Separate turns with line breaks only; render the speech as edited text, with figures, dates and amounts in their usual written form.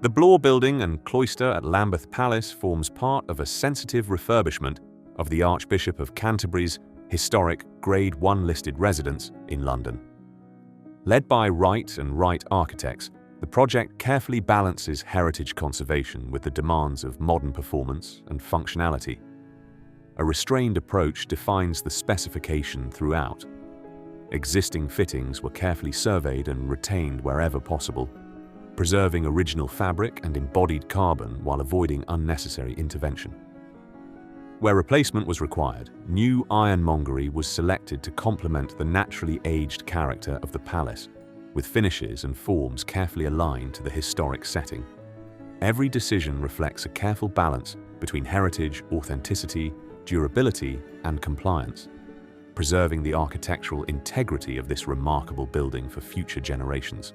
The Blore Building and Cloister at Lambeth Palace forms part of a sensitive refurbishment of the Archbishop of Canterbury's historic Grade 1 listed residence in London. Led by Wright Wright Architects, the project carefully balances heritage conservation with the demands of modern performance and functionality. A restrained approach defines the specification throughout. Existing fittings were carefully surveyed and retained wherever possible, preserving original fabric and embodied carbon while avoiding unnecessary intervention. Where replacement was required, new ironmongery was selected to complement the naturally aged character of the palace, with finishes and forms carefully aligned to the historic setting. Every decision reflects a careful balance between heritage, authenticity, durability, and compliance, preserving the architectural integrity of this remarkable building for future generations.